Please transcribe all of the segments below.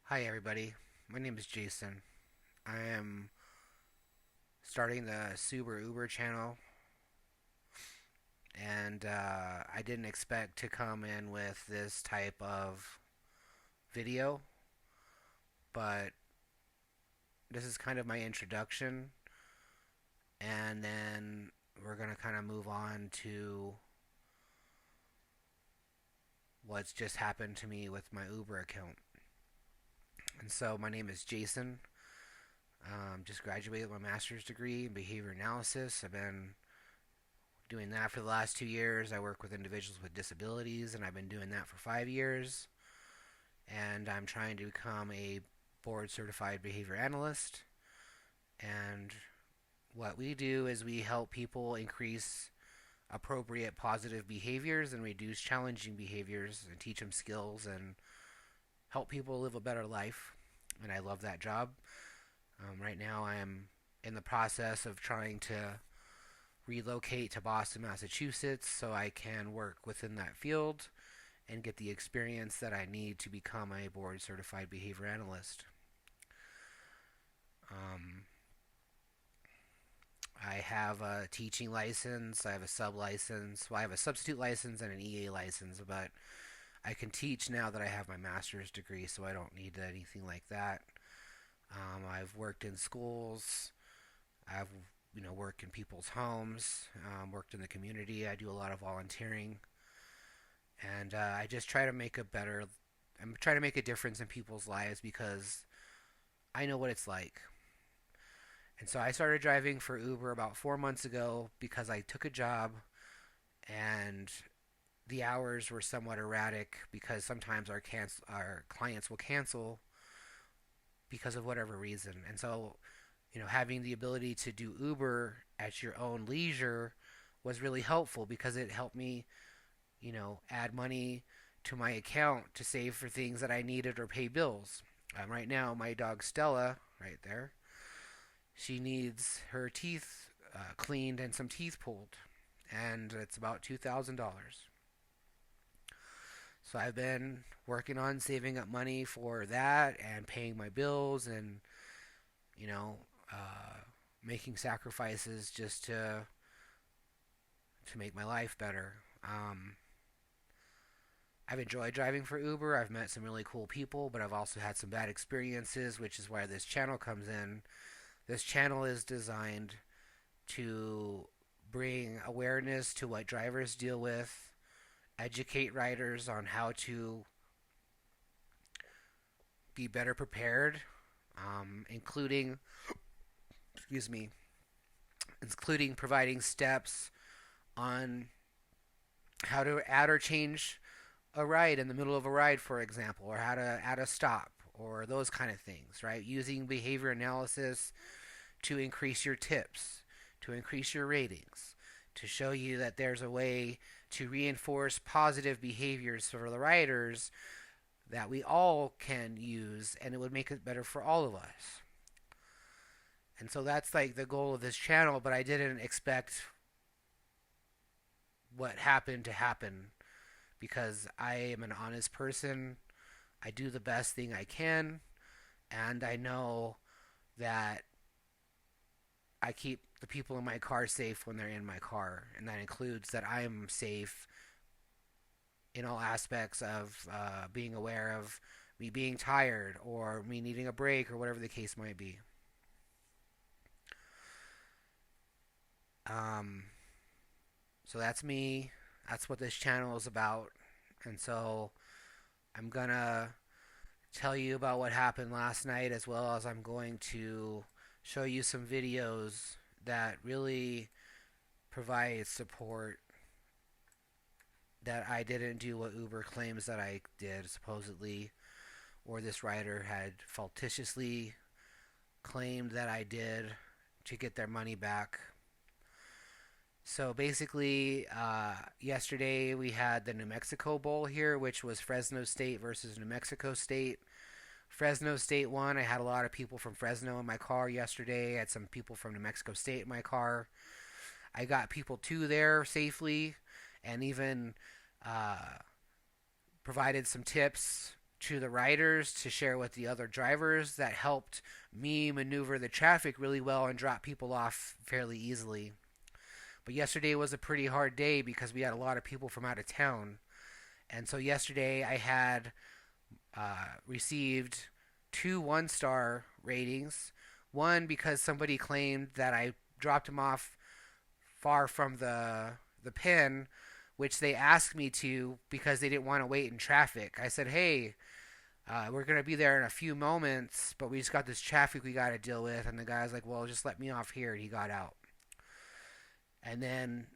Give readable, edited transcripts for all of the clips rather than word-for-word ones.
Hi, everybody. My name is Jason. I am starting the Subaru Uber channel, and I didn't expect to come in with this type of video, but this is kind of my introduction, and then we're going to kind of move on to what's just happened to me with my Uber account. And so, my name is Jason. Just graduated with my master's degree in behavior analysis. I've been doing that for the last 2 years. I work with individuals with disabilities, and I've been doing that for 5 years. And I'm trying to become a board certified behavior analyst. And what we do is we help people increase appropriate positive behaviors and reduce challenging behaviors and teach them skills and help people live a better life. And I love that job. Right now, I am in the process of trying to relocate to Boston, Massachusetts, so I can work within that field and get the experience that I need to become a board certified behavior analyst. Um, I have a teaching license, I have a sub license, well, I have a substitute license and an EA license, but I can teach now that I have my master's degree, so I don't need anything like that. I've worked in schools, I've worked in people's homes, worked in the community. I do a lot of volunteering, and I just try to make a better. I'm trying to make a difference in people's lives because I know what it's like. And so I started driving for Uber about 4 months ago because I took a job and the hours were somewhat erratic because sometimes our clients will cancel because of whatever reason. And so, having the ability to do Uber at your own leisure was really helpful because it helped me, add money to my account to save for things that I needed or pay bills. Right now, my dog Stella, right there, she needs her teeth cleaned and some teeth pulled, and it's about $2,000. So I've been working on saving up money for that and paying my bills and, you know, uh, making sacrifices just to make my life better. I've enjoyed driving for Uber. I've met some really cool people, but I've also had some bad experiences, which is why this channel comes in. This channel is designed to bring awareness to what drivers deal with, educate riders on how to be better prepared, including, excuse me, including providing steps on how to add or change a ride in the middle of a ride, for example, or how to add a stop, or those kind of things, right? Using behavior analysis to increase your tips, to increase your ratings, to show you that there's a way to reinforce positive behaviors for the riders that we all can use, and it would make it better for all of us. And so that's like the goal of this channel, but I didn't expect what happened to happen because I am an honest person. I do the best thing I can, and I know that I keep the people in my car safe when they're in my car, and that includes that I am safe in all aspects of being aware of me being tired or me needing a break or whatever the case might be. Um, so that's me. That's what this channel is about. And so I'm gonna tell you about what happened last night as well as I'm going to show you some videos that really provide support that I didn't do what Uber claims that I did, supposedly, or this rider had falsitiously claimed that I did to get their money back. So basically, yesterday we had the New Mexico Bowl here, which was Fresno State versus New Mexico State. Fresno State won. I had a lot of people from Fresno in my car yesterday. I had some people from New Mexico State in my car. I got people to there safely and even uh, provided some tips to the riders to share with the other drivers that helped me maneuver the traffic really well and drop people off fairly easily. But yesterday was a pretty hard day because we had a lot of people from out of town. And so yesterday I had received two one-star ratings. One because somebody claimed that I dropped him off far from the pin, which they asked me to because they didn't want to wait in traffic. I said, "Hey, we're gonna be there in a few moments, but we just got this traffic we got to deal with." And the guy's like, "Well, just let me off here." And he got out. And then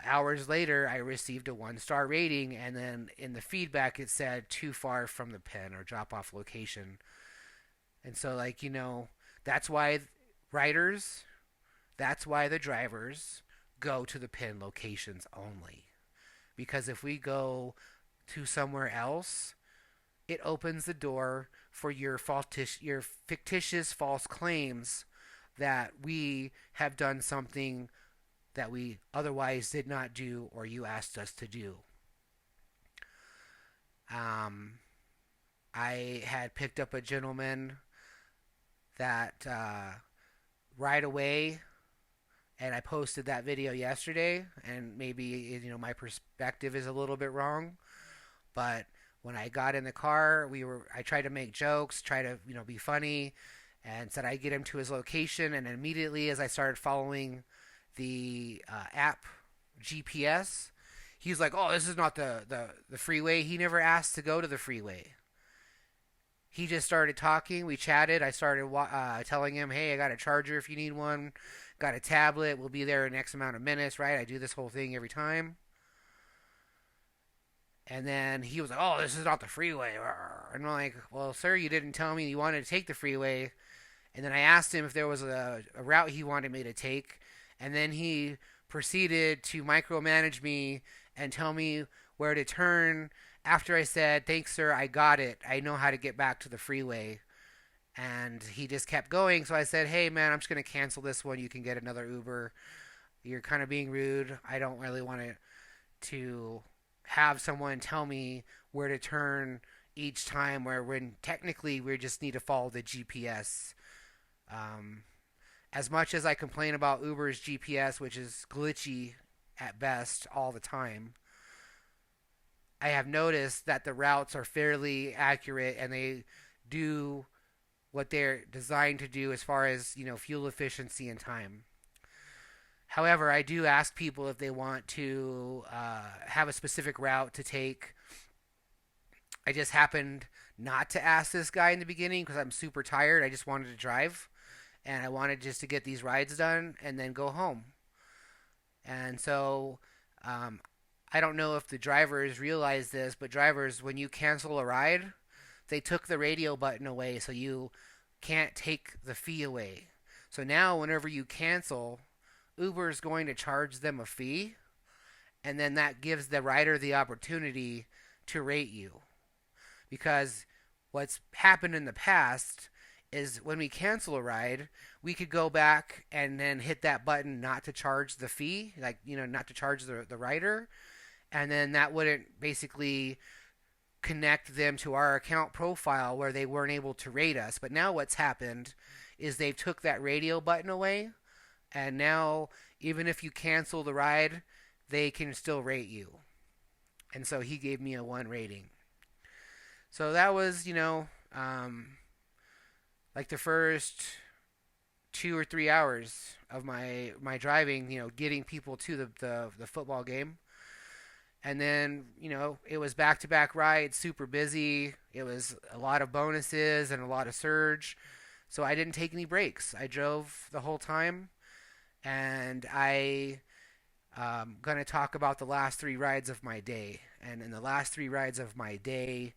hours later, I received a one-star rating, and then in the feedback it said too far from the pin or drop-off location. And so, like, that's why riders, that's why the drivers go to the pin locations only. Because if we go to somewhere else, it opens the door for your fictitious false claims that we have done something that we otherwise did not do or you asked us to do. I had picked up a gentleman that right away, and I posted that video yesterday, and maybe my perspective is a little bit wrong, but when I got in the car, I tried to make jokes, try to be funny, and said I'd get him to his location, and immediately as I started following the app GPS, he's like, "Oh, this is not the freeway." He never asked to go to the freeway. He just started talking. We chatted. I started telling him, "Hey, I got a charger if you need one. Got a tablet. We'll be there in X amount of minutes," right? I do this whole thing every time. And then he was like, "Oh, this is not the freeway." And I'm like, "Well, sir, you didn't tell me you wanted to take the freeway." And then I asked him if there was a route he wanted me to take. And then he proceeded to micromanage me and tell me where to turn after I said, "Thanks, sir, I got it. I know how to get back to the freeway." And he just kept going. So I said, "Hey, man, I'm just going to cancel this one. You can get another Uber. You're kind of being rude. I don't really want to have someone tell me where to turn each time when technically we just need to follow the GPS." As much as I complain about Uber's GPS, which is glitchy at best all the time, I have noticed that the routes are fairly accurate and they do what they're designed to do as far as, fuel efficiency and time. However, I do ask people if they want to have a specific route to take. I just happened not to ask this guy in the beginning because I'm super tired. I just wanted to drive. And I wanted just to get these rides done and then go home. And so I don't know if the drivers realize this, but drivers, when you cancel a ride, they took the radio button away so you can't take the fee away. So now whenever you cancel, Uber is going to charge them a fee, and then that gives the rider the opportunity to rate you. Because what's happened in the past is when we cancel a ride, we could go back and then hit that button not to charge the fee, not to charge the rider, and then that wouldn't basically connect them to our account profile where they weren't able to rate us. But now what's happened is they've took that radio button away, and now even if you cancel the ride, they can still rate you. And so he gave me a 1 rating. So that was, like the first 2 or 3 hours of my driving, getting people to the football game. And then, it was back-to-back rides, super busy. It was a lot of bonuses and a lot of surge. So I didn't take any breaks. I drove the whole time. And I'm going to talk about the last 3 rides of my day. And in the last 3 rides of my day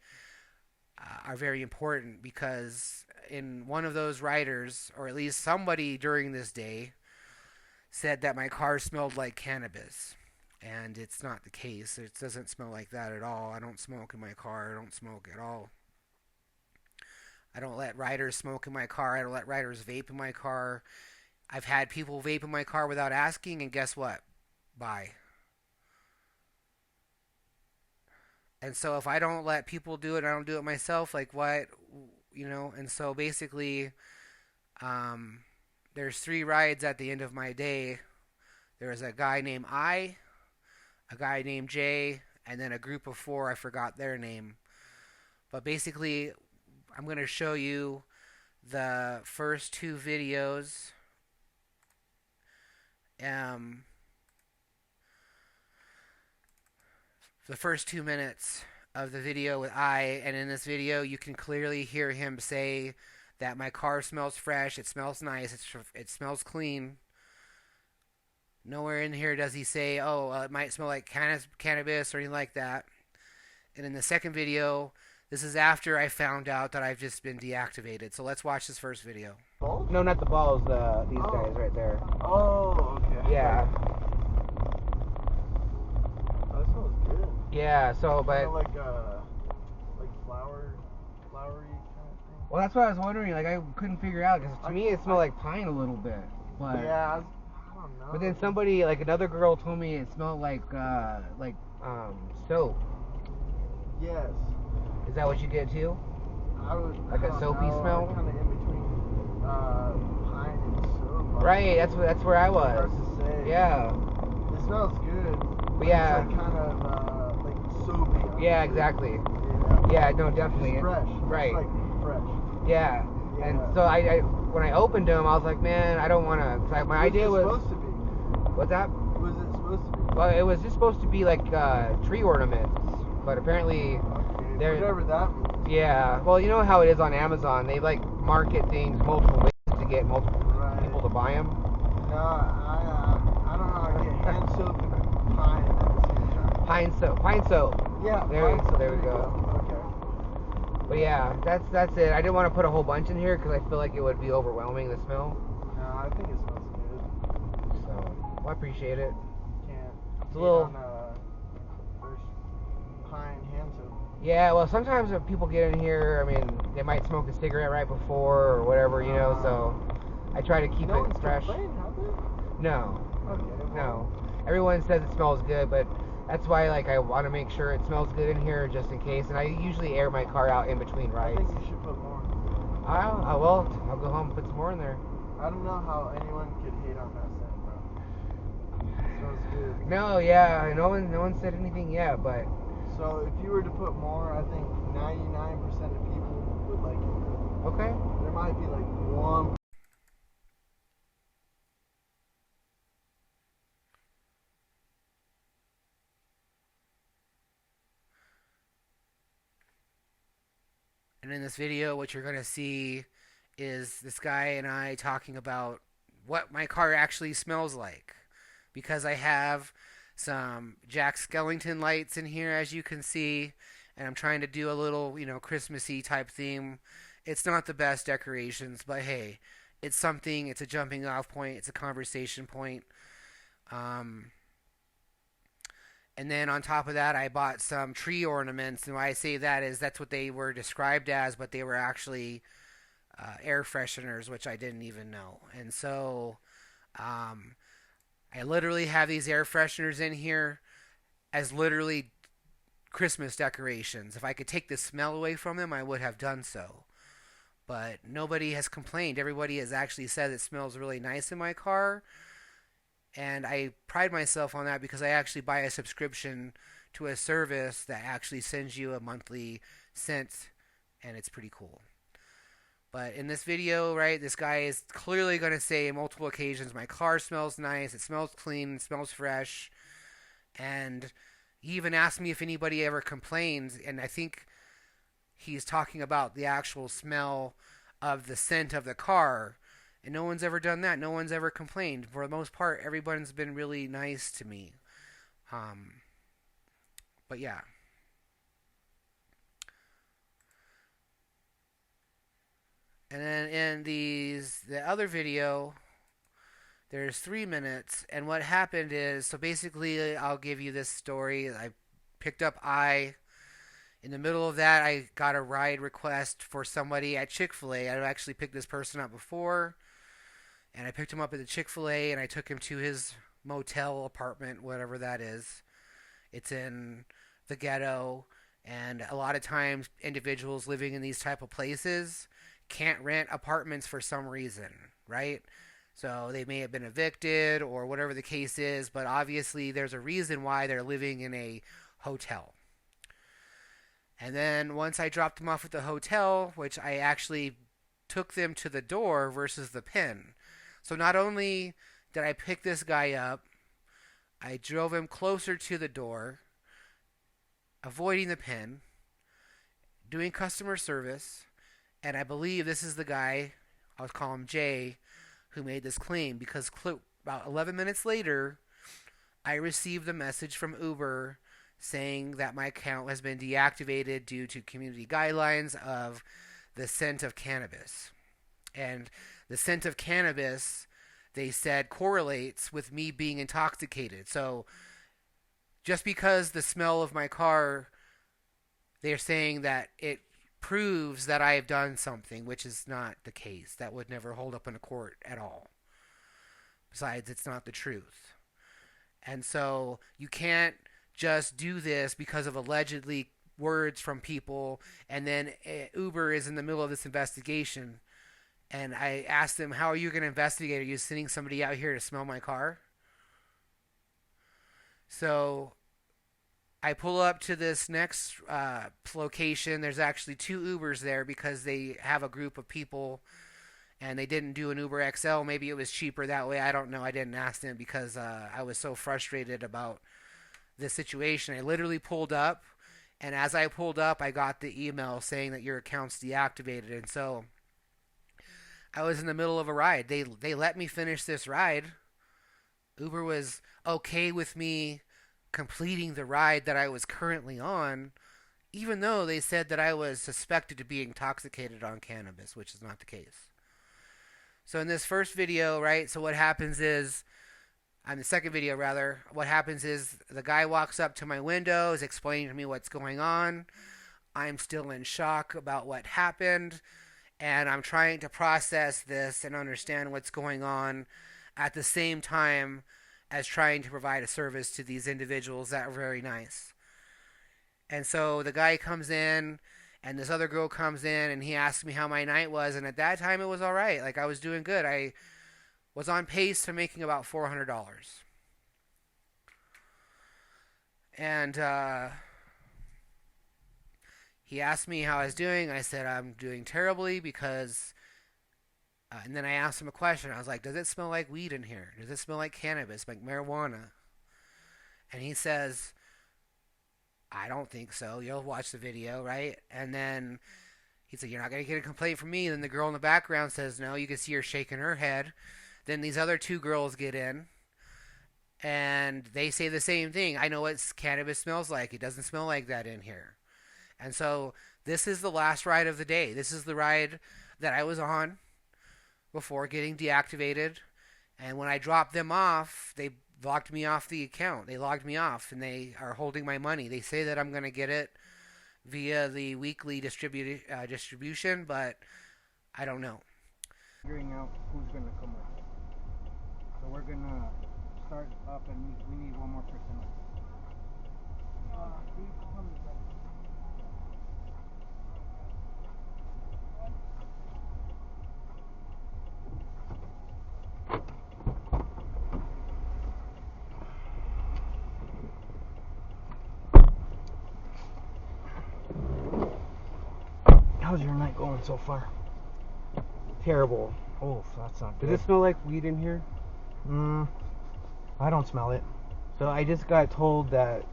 are very important because in one of those riders, or at least somebody during this day, said that my car smelled like cannabis. And it's not the case. It doesn't smell like that at all. I don't smoke in my car. I don't smoke at all. I don't let riders smoke in my car. I don't let riders vape in my car. I've had people vape in my car without asking, and guess what? Bye. And so if I don't let people do it, I don't do it myself. Like what, you know? And so basically, um, there's three rides at the end of my day. There's a guy named a guy named Jay, and then a group of four. I forgot their name. But basically, I'm going to show you the first two videos. Um, the first 2 minutes of the video with and in this video, you can clearly hear him say that my car smells fresh, it smells nice, it smells clean. Nowhere in here does he say, "Oh, it might smell like cannabis" or anything like that. And in the second video, this is after I found out that I've just been deactivated. So let's watch this first video. Balls? No, not the balls. These guys right there. Oh, okay. Yeah. Oh, that smells good. Yeah. So, but Kinda like flowery kind of thing. well, that's what I was wondering. Like, I couldn't figure out because to me it smelled like pine a little bit. But Yeah, I don't know. but then somebody, like another girl, told me it smelled like soap. Yes. Is that what you get too? Like a I don't soapy know, smell? kind of in between pine and soap. Right. That's where I was. Hard to say. Yeah. It smells good. But yeah. It's like kind of like soapy. Yeah. Exactly. Yeah. Yeah. No. Definitely. It's fresh. Right. It's like fresh. Yeah. Yeah. And so I when I opened them, I was like, man, I don't want to. My idea was. Supposed to be? What's that? What was it supposed to be? Well, it was just supposed to be like tree ornaments, but apparently, Okay, whatever that means. yeah. Well, you know how it is on Amazon. They like market things multiple ways to get multiple people to buy them. No, I don't know how to get hand soap and pine at the same time. Pine soap. Yeah. There, pine soap, there we go. Okay. But yeah, that's it. I didn't want to put a whole bunch in here because I feel like it would be overwhelming, the smell. No, I think it smells good. So, well, I appreciate it. Can't. It's a little. Fresh pine hand soap. Yeah, well, sometimes if people get in here, I mean, they might smoke a cigarette right before or whatever, you know. So I try to keep it fresh. Have they? No. Okay. Well, No. Everyone says it smells good, but that's why like I want to make sure it smells good in here just in case. And I usually air my car out in between I rides. think you should put more. I'll go home and put some more in there. I don't know how anyone could hate on that scent, bro. It smells good. No, yeah, no one said anything yet, but So if you were to put more, I think 99% of people would like it. okay. There might be like one. And in this video, what you're gonna see is this guy and I talking about what my car actually smells like, because I have some Jack Skellington lights in here, as you can see, and I'm trying to do a little, Christmassy type theme. It's not the best decorations, but hey, it's something. It's a jumping off point. It's a conversation point. Um, and then on top of that, I bought some tree ornaments. And why I say that is that's what they were described as, but they were actually air fresheners, which I didn't even know. And so um, I literally have these air fresheners in here as literally Christmas decorations. If I could take the smell away from them, I would have done so. But nobody has complained. Everybody has actually said it smells really nice in my car. And I pride myself on that because I actually buy a subscription to a service that actually sends you a monthly scent, and it's pretty cool. But in this video, right, this guy is clearly going to say on multiple occasions, my car smells nice, it smells clean, it smells fresh. And he even asked me if anybody ever complains, and I think he's talking about the actual smell of the scent of the car. And no one's ever done that. No one's ever complained. For the most part, everyone's been really nice to me. But yeah. And then in the other video, there's 3 minutes. And what happened is, so basically, I'll give you this story. I picked up In the middle of that, I got a ride request for somebody at Chick-fil-A. I've actually picked this person up before. And I picked him up at the Chick-fil-A and I took him to his motel apartment, whatever that is. It's in the ghetto. And a lot of times, individuals living in these type of places can't rent apartments for some reason, right? So they may have been evicted or whatever the case is, but obviously there's a reason why they're living in a hotel. And then once I dropped them off at the hotel, which I actually took them to the door versus the pen. So not only did I pick this guy up, I drove him closer to the door, avoiding the pen, doing customer service, and I believe this is the guy, I'll call him Jay, who made this claim because about 11 minutes later, I received a message from Uber saying that my account has been deactivated due to community guidelines of the scent of cannabis. And the scent of cannabis, they said, correlates with me being intoxicated. So just because the smell of my car, they're saying that it proves that I have done something, which is not the case. That would never hold up in a court at all. Besides, it's not the truth. And so you can't just do this because of allegedly words from people, and then Uber is in the middle of this investigation. And I asked them, how are you going to investigate? Are you sending somebody out here to smell my car? So I pull up to this next location. There's actually two Ubers there because they have a group of people and they didn't do an Uber XL. Maybe it was cheaper that way. I don't know. I didn't ask them because I was so frustrated about this situation. I literally pulled up, and as I pulled up, I got the email saying that your account's deactivated. And so I was in the middle of a ride. They let me finish this ride. Uber was okay with me completing the ride that I was currently on, even though they said that I was suspected to be intoxicated on cannabis, which is not the case. So in this first video, right, so what happens is, on the second video rather, what happens is the guy walks up to my window, is explaining to me what's going on. I'm still in shock about what happened, and I'm trying to process this and understand what's going on at the same time as trying to provide a service to these individuals that are very nice. And so the guy comes in, and this other girl comes in, and he asks me how my night was, and at that time it was all right. Like, I was doing good. I was on pace to making about $400. And he asked me how I was doing. I said I'm doing terribly because and then I asked him a question. I was like, does it smell like weed in here? Does it smell like cannabis, like marijuana? And he says, I don't think so. You'll watch the video, right? And then he said, you're not going to get a complaint from me. Then the girl in the background says, no. You can see her shaking her head. Then these other two girls get in, and they say the same thing. I know what cannabis smells like. It doesn't smell like that in here. And so this is the last ride of the day. This is the ride that I was on before getting deactivated. And when I dropped them off, they locked me off the account. They logged me off, and they are holding my money. They say that I'm going to get it via the weekly distribution, but I don't know. Figuring out who's going to come with. So we're going to start up, and we need one more person. How's your night going so far? Terrible. Oh, that's not good. Does it smell like weed in here? I don't smell it. So I just got told that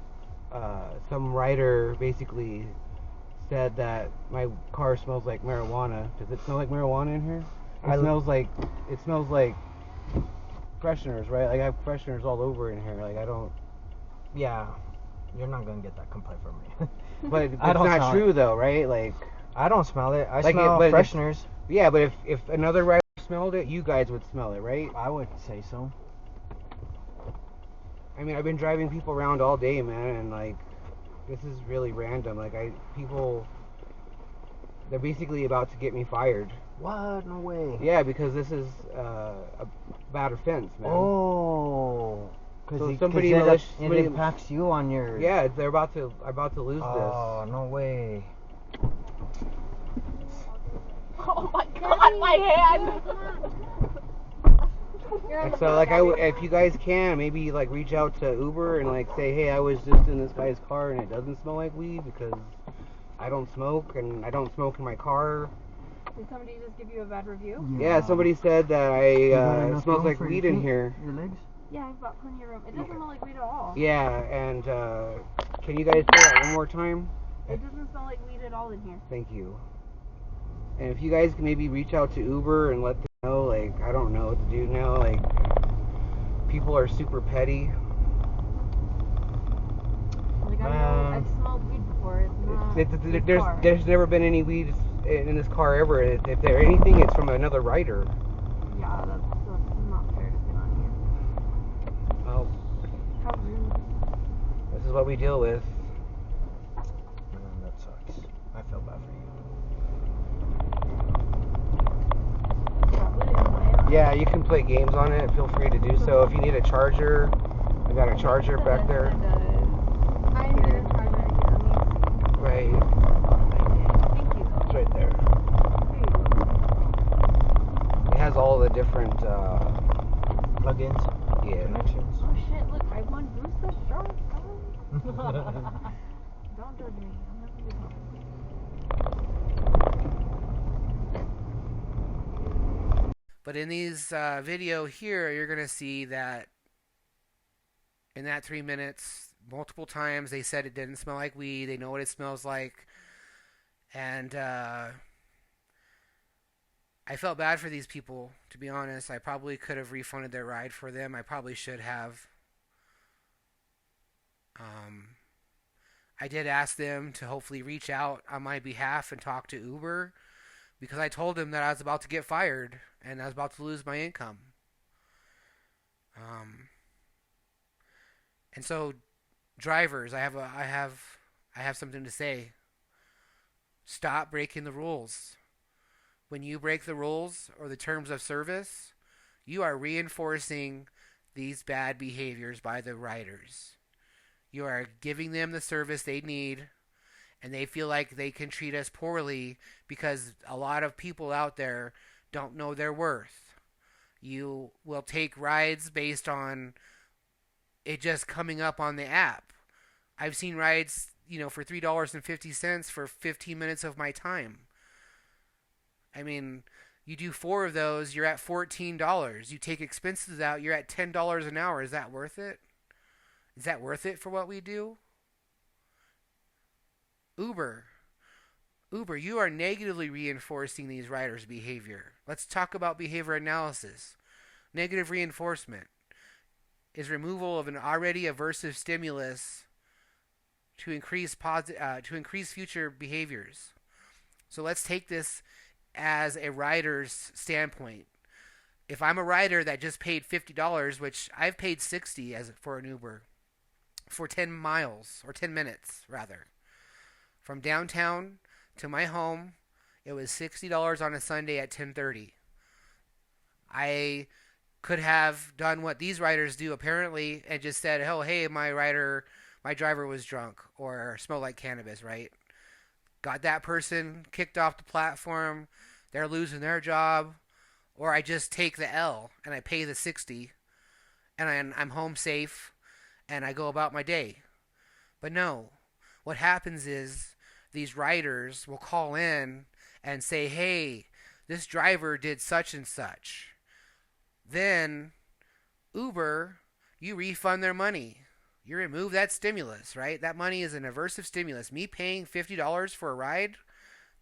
some writer basically said that my car smells like marijuana. Does it smell like marijuana in here? It smells like fresheners, right? Like I have fresheners all over in here. Like I don't. Yeah, you're not gonna get that complaint from me. But it's I don't not smell true it. though, right? Like I don't smell it. I Like smell but fresheners. yeah, but if another writer smelled it, you guys would smell it, right? I would say so. I mean, I've been driving people around all day, man, and like this is really random. Like they're basically about to get me fired. What? No way. Yeah, because this is a bad offense, man. Oh. So somebody it impacts you on your. Yeah, they're about to lose Oh, no way. Oh my god, my hand! this. And so like if you guys can maybe like reach out to Uber and like say, hey, I was just in this guy's car and it doesn't smell like weed because I don't smoke and I don't smoke in my car. Did somebody just give you a bad review? Yeah, somebody said that it smells like weed in here. Your legs? Yeah, I've got plenty of room. It doesn't smell like weed at all. Yeah, and can you guys say that one more time? It doesn't smell like weed at all in here. Thank you. And if you guys can maybe reach out to Uber and let them know, like, I don't know what to do now, like, people are super petty. Like, I've smelled weed before. It's not there's never been any weed in this car ever. If there anything, it's from another rider. Yeah, that's not fair to say on here. Well, How rude. this is what we deal with. Man, that sucks. I feel bad for you. Yeah, you can play games on it. Feel free to do so. If you need a charger, I got a charger back there. I need a charger here. Right. Thank you. It's right there. Here you go. It has all the different Plugins? yeah. Connections? Oh shit, look, I won Boost the Shark. Don't judge me. I'm having a good time. But in these video here, you're going to see that in that 3 minutes, multiple times they said it didn't smell like weed. They know what it smells like. And I felt bad for these people, to be honest. I probably could have refunded their ride for them. I probably should have. I did ask them to hopefully reach out on my behalf and talk to Uber because I told them that I was about to get fired and I was about to lose my income. And so, drivers, I have something to say. Stop breaking the rules. When you break the rules or the terms of service, you are reinforcing these bad behaviors by the riders. You are giving them the service they need, and they feel like they can treat us poorly because a lot of people out there don't know their worth. You will take rides based on it just coming up on the app. I've seen rides, for $3.50 for 15 minutes of my time. I mean, you do 4 of those, you're at $14. You take expenses out, you're at $10 an hour. Is that worth it? Is that worth it for what we do? Uber, you are negatively reinforcing these riders' behavior. Let's talk about behavior analysis. Negative reinforcement is removal of an already aversive stimulus to increase future behaviors. So let's take this as a rider's standpoint. If I'm a rider that just paid $50, which I've paid $60 for an Uber for 10 miles or 10 minutes rather, from downtown to my home, it was $60 on a Sunday at 10:30. I could have done what these riders do apparently and just said, "Oh, hey, my driver was drunk or smelled like cannabis," right? Got that person kicked off the platform. They're losing their job. Or I just take the L and I pay the 60 and I'm home safe and I go about my day. But no, what happens is these riders will call in and say, "Hey, this driver did such and such." Then Uber, you refund their money. You remove that stimulus, right? That money is an aversive stimulus. Me paying $50 for a ride,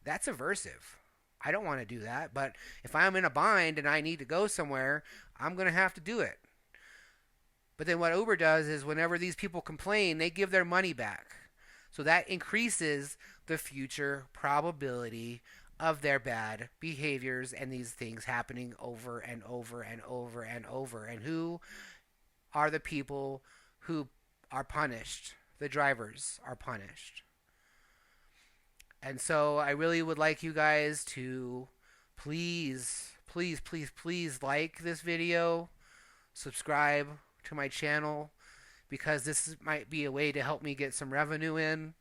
that's aversive. I don't want to do that, but if I'm in a bind and I need to go somewhere, I'm going to have to do it. But then what Uber does is whenever these people complain, they give their money back. So that increases the future probability of their bad behaviors and these things happening over and over and over and over. And who are the people who are punished? The drivers are punished. And so I really would like you guys to please like this video, subscribe to my channel because might be a way to help me get some revenue in.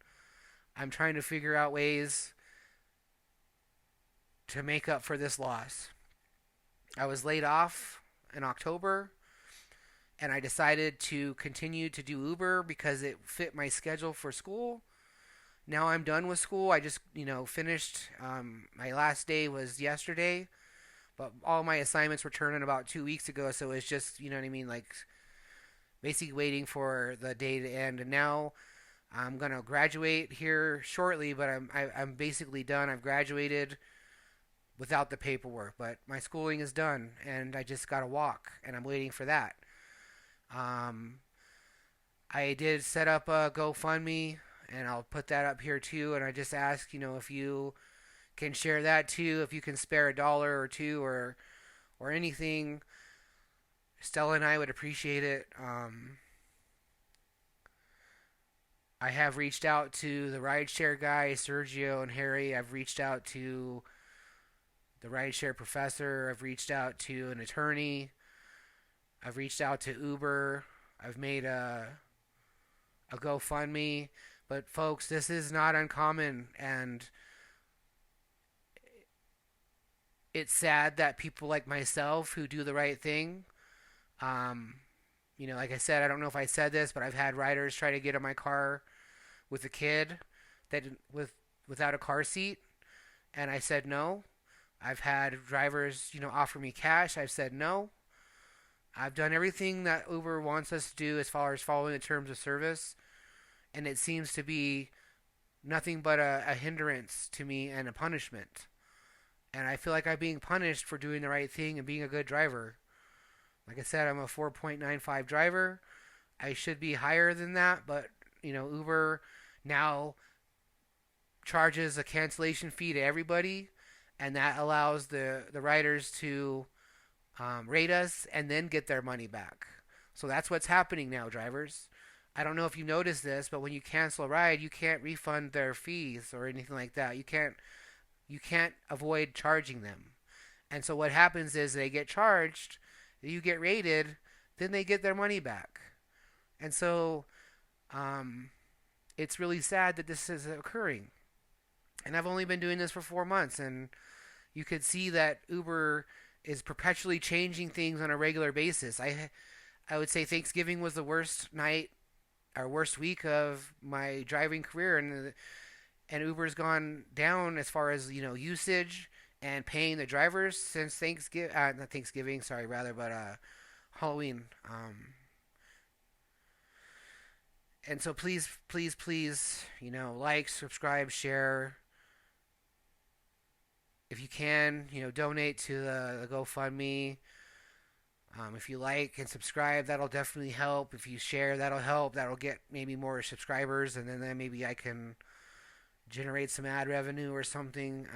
I'm trying to figure out ways to make up for this loss. I was laid off in October and I decided to continue to do Uber because it fit my schedule for school. Now I'm done with school. I just, finished. My last day was yesterday, but all my assignments were turned in about 2 weeks ago. So it's just, you know what I mean, like basically waiting for the day to end. And now I'm gonna graduate here shortly, but I'm basically done. I've graduated without the paperwork, but my schooling is done, and I just gotta walk, and I'm waiting for that. Um, I did set up a GoFundMe, and I'll put that up here too. And I just ask, if you can share that too, if you can spare a dollar or two or anything. Stella and I would appreciate it. I have reached out to the rideshare guy, Sergio and Harry. I've reached out to the rideshare professor. I've reached out to an attorney. I've reached out to Uber. I've made a GoFundMe. But folks, this is not uncommon, and it's sad that people like myself who do the right thing, like I said, I don't know if I said this, but I've had riders try to get in my car with a kid without a car seat, and I said no. I've had drivers, offer me cash. I've said no. I've done everything that Uber wants us to do as far as following the terms of service, and it seems to be nothing but a hindrance to me and a punishment. And I feel like I'm being punished for doing the right thing and being a good driver. Like I said, I'm a 4.95 driver. I should be higher than that, but Uber now charges a cancellation fee to everybody, and that allows the riders to rate us and then get their money back. So that's what's happening now, drivers. I don't know if you noticed this, but when you cancel a ride, you can't refund their fees or anything like that. You can't avoid charging them. And so what happens is they get charged, you get rated, then they get their money back. And so it's really sad that this is occurring. And I've only been doing this for 4 months, and you could see that Uber is perpetually changing things on a regular basis. I would say Thanksgiving was the worst night or worst week of my driving career, and Uber's gone down as far as usage and paying the drivers since Thanksgiving, not Thanksgiving, sorry, rather, but Halloween. And so please, please, please, like, subscribe, share. If you can, donate to the GoFundMe. If you like and subscribe, that'll definitely help. If you share, that'll help. That'll get maybe more subscribers, and then maybe I can generate some ad revenue or something.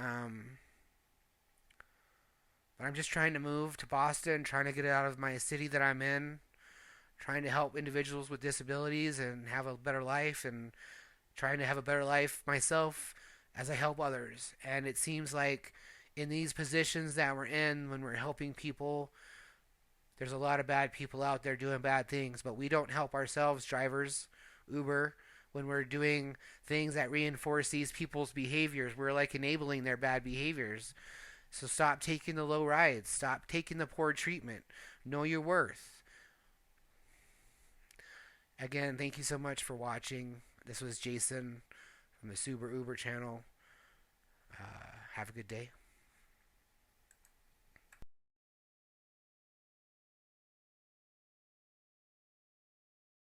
But I'm just trying to move to Boston, trying to get out of my city that I'm in, trying to help individuals with disabilities and have a better life, and trying to have a better life myself as I help others. And it seems like in these positions that we're in, when we're helping people, there's a lot of bad people out there doing bad things, but we don't help ourselves, drivers, Uber, when we're doing things that reinforce these people's behaviors. We're like enabling their bad behaviors. So stop taking the low rides. Stop taking the poor treatment. Know your worth. Again, thank you so much for watching. This was Jason from the Super Uber channel. Have a good day.